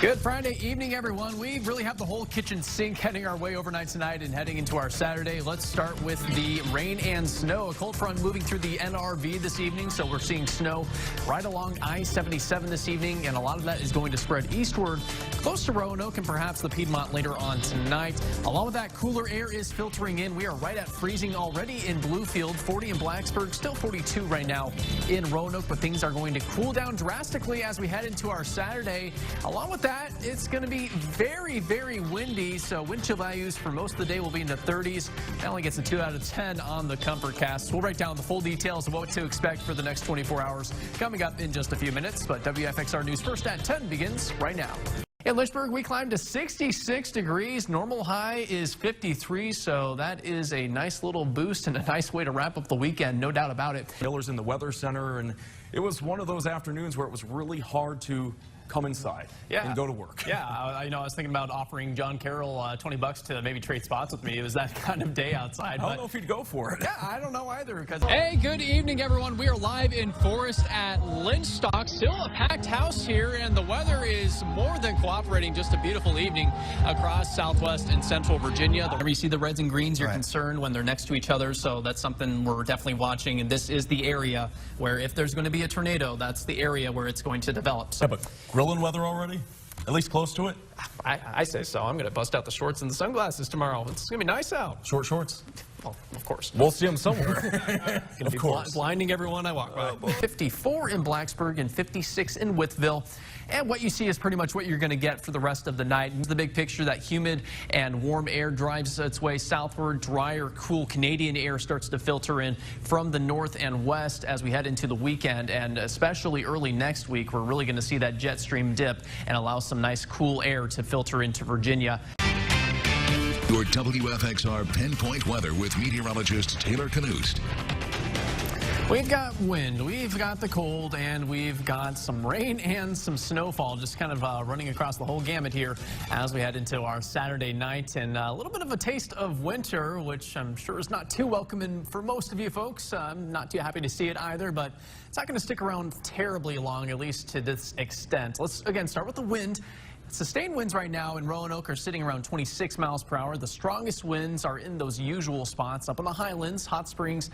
Good Friday evening, everyone. We really have the whole kitchen sink heading our way overnight tonight and heading into our Saturday. Let's start with the rain and snow. A cold front moving through the NRV this evening, so we're seeing snow right along I-77 this evening, and a lot of that is going to spread eastward, close to Roanoke and perhaps the Piedmont later on tonight. Along with that, cooler air is filtering in. We are right at freezing already in Bluefield, 40 in Blacksburg, still 42 right now in Roanoke, but things are going to cool down drastically as we head into our Saturday. Along with that, it's going to be very, very windy, so wind chill values for most of the day will be in the 30s. That only gets a 2 out of 10 on the Comfort Cast. We'll write down the full details of what to expect for the next 24 hours coming up in just a few minutes, but WFXR News First at 10 begins right now. In Lynchburg, we climbed to 66 degrees. Normal high is 53, so that is a nice little boost and a nice way to wrap up the weekend, no doubt about it. Miller's in the Weather Center, and it was one of those afternoons where it was really hard to come inside and go to work. Yeah, I was thinking about offering John Carroll $20 to maybe trade spots with me. It was that kind of day outside. I don't know if he'd go for it. Yeah, I don't know either. Hey, good evening, everyone. We are live in Forest at Lynchstock. Still a packed house here, and the weather is more than cooperating. Just a beautiful evening across southwest and central Virginia. Whenever you see the reds and greens, you're concerned when they're next to each other, so that's something we're definitely watching. And this is the area where if there's going to be a tornado, that's the area where it's going to develop. So, grilling weather already? At least close to it? I say so. I'm going to bust out the shorts and the sunglasses tomorrow. It's going to be nice out. Short shorts? Oh, of course. We'll see them somewhere. Of course. Blinding everyone I walk by. 54 in Blacksburg and 56 in Wytheville. And what you see is pretty much what you're going to get for the rest of the night. The big picture, that humid and warm air drives its way southward. Drier, cool Canadian air starts to filter in from the north and west as we head into the weekend. And especially early next week, we're really going to see that jet stream dip and allow some nice cool air to filter into Virginia. Your WFXR Pinpoint Weather with meteorologist Taylor Knust. We've got wind, we've got the cold, and we've got some rain and some snowfall just kind of running across the whole gamut here as we head into our Saturday night. And a little bit of a taste of winter, which I'm sure is not too welcoming for most of you folks. I'm not too happy to see it either, but it's not going to stick around terribly long, at least to this extent. Let's, again, start with the wind. Sustained winds right now in Roanoke are sitting around 26 miles per hour. The strongest winds are in those usual spots up in the highlands. Hot Springs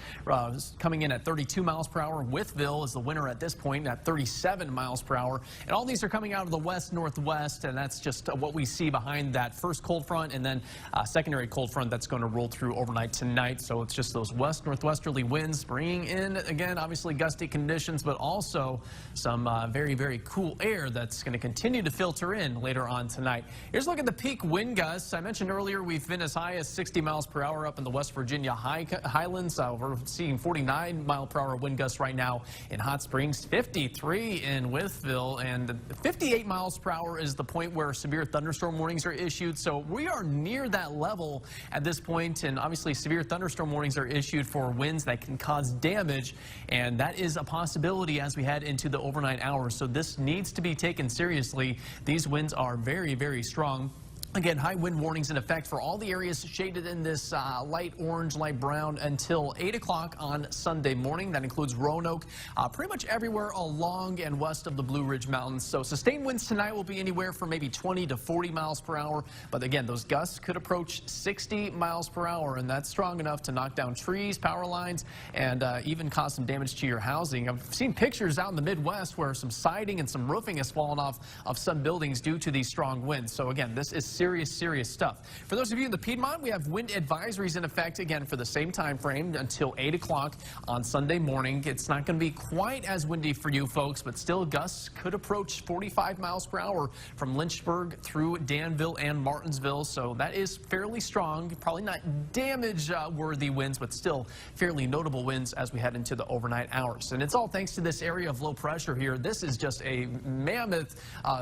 coming in at 32 miles per hour. Wytheville is the winner at this point at 37 miles per hour. And all these are coming out of the west-northwest, and that's just what we see behind that first cold front and then secondary cold front that's going to roll through overnight tonight. So it's just those west-northwesterly winds bringing in, again, obviously gusty conditions, but also some very, very cool air that's going to continue to filter in later on tonight. Here's a look at the peak wind gusts. I mentioned earlier we've been as high as 60 miles per hour up in the West Virginia highlands. We're seeing 49 mile per hour wind gusts right now in Hot Springs, 53 in Wytheville, and 58 miles per hour is the point where severe thunderstorm warnings are issued. So we are near that level at this point, and obviously severe thunderstorm warnings are issued for winds that can cause damage, and that is a possibility as we head into the overnight hours. So this needs to be taken seriously. These winds are very, very strong. Again, high wind warnings in effect for all the areas shaded in this light orange, light brown until 8 o'clock on Sunday morning. That includes Roanoke, pretty much everywhere along and west of the Blue Ridge Mountains. So sustained winds tonight will be anywhere from maybe 20 to 40 miles per hour. But again, those gusts could approach 60 miles per hour, and that's strong enough to knock down trees, power lines, and even cause some damage to your housing. I've seen pictures out in the Midwest where some siding and some roofing has fallen off of some buildings due to these strong winds. So again, this is serious stuff. For those of you in the Piedmont, we have wind advisories in effect again for the same time frame until 8 o'clock on Sunday morning. It's not going to be quite as windy for you folks, but still gusts could approach 45 miles per hour from Lynchburg through Danville and Martinsville. So that is fairly strong, probably not damage worthy winds, but still fairly notable winds as we head into the overnight hours. And it's all thanks to this area of low pressure here. This is just a mammoth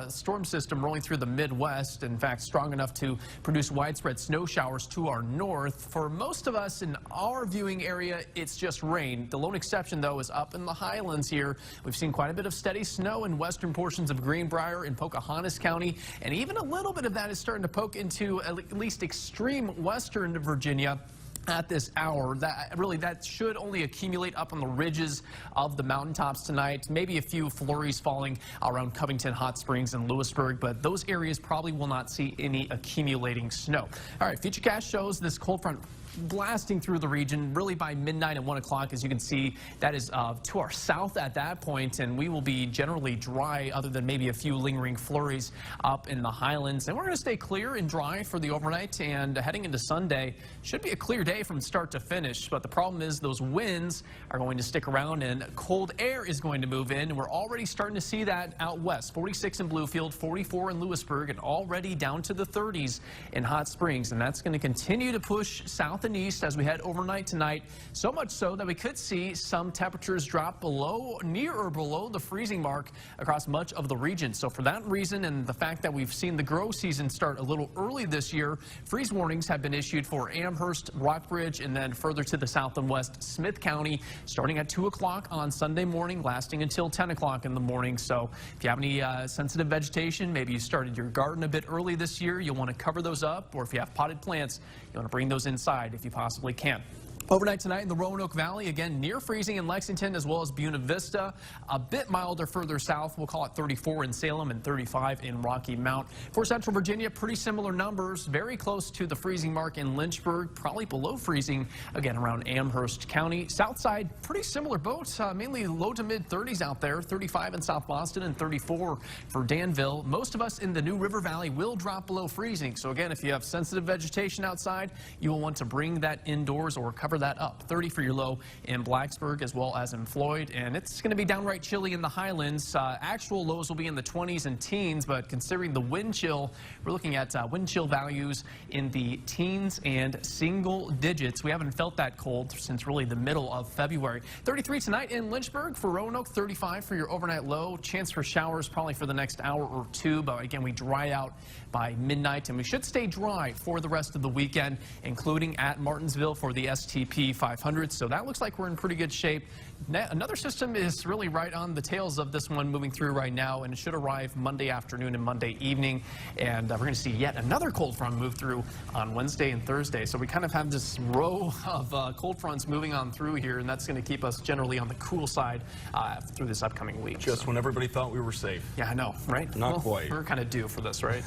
storm system rolling through the Midwest. In fact, strong enough to produce widespread snow showers to our north. For most of us in our viewing area, it's just rain. The lone exception, though, is up in the highlands here. We've seen quite a bit of steady snow in western portions of Greenbrier and Pocahontas County, and even a little bit of that is starting to poke into at least extreme western Virginia. at this hour. That should only accumulate up on the ridges of the mountaintops tonight. Maybe a few flurries falling around Covington, Hot Springs, and Lewisburg, but those areas probably will not see any accumulating snow. All right, Futurecast shows this cold front blasting through the region really by midnight and 1 o'clock. As you can see, that is to our south at that point, and we will be generally dry other than maybe a few lingering flurries up in the highlands. And we're going to stay clear and dry for the overnight, and heading into Sunday should be a clear day from start to finish. But the problem is those winds are going to stick around and cold air is going to move in. And we're already starting to see that out west. 46 in Bluefield, 44 in Lewisburg, and already down to the 30s in Hot Springs. And that's going to continue to push south and east as we head overnight tonight, so much so that we could see some temperatures drop near or below the freezing mark across much of the region. So for that reason and the fact that we've seen the grow season start a little early this year, freeze warnings have been issued for Amherst, Rockbridge, and then further to the south and west, Smith County, starting at 2 o'clock on Sunday morning, lasting until 10 o'clock in the morning. So if you have any sensitive vegetation, maybe you started your garden a bit early this year, you'll want to cover those up, or if you have potted plants, you want to bring those inside if you possibly can. Overnight tonight in the Roanoke Valley, again, near freezing in Lexington as well as Buena Vista. A bit milder further south. We'll call it 34 in Salem and 35 in Rocky Mount. For Central Virginia, pretty similar numbers. Very close to the freezing mark in Lynchburg. Probably below freezing, again, around Amherst County. South side, pretty similar boats. Mainly low to mid 30s out there. 35 in South Boston and 34 for Danville. Most of us in the New River Valley will drop below freezing. So again, if you have sensitive vegetation outside, you will want to bring that indoors or cover that up. 30 for your low in Blacksburg as well as in Floyd, and it's going to be downright chilly in the highlands. Actual lows will be in the 20s and teens, but considering the wind chill, we're looking at wind chill values in the teens and single digits. We haven't felt that cold since really the middle of February. 33 tonight in Lynchburg for Roanoke, 35 for your overnight low. Chance for showers probably for the next hour or two, but again, we dry out by midnight, and we should stay dry for the rest of the weekend, including at Martinsville for the STP 500. So that looks like we're in pretty good shape. Another system is really right on the tails of this one moving through right now, and it should arrive Monday afternoon and Monday evening. And we're going to see yet another cold front move through on Wednesday and Thursday. So we kind of have this row of cold fronts moving on through here, and that's going to keep us generally on the cool side through this upcoming week. Just when everybody thought we were safe. Yeah, I know, right? Not quite. We're kind of due for this, right?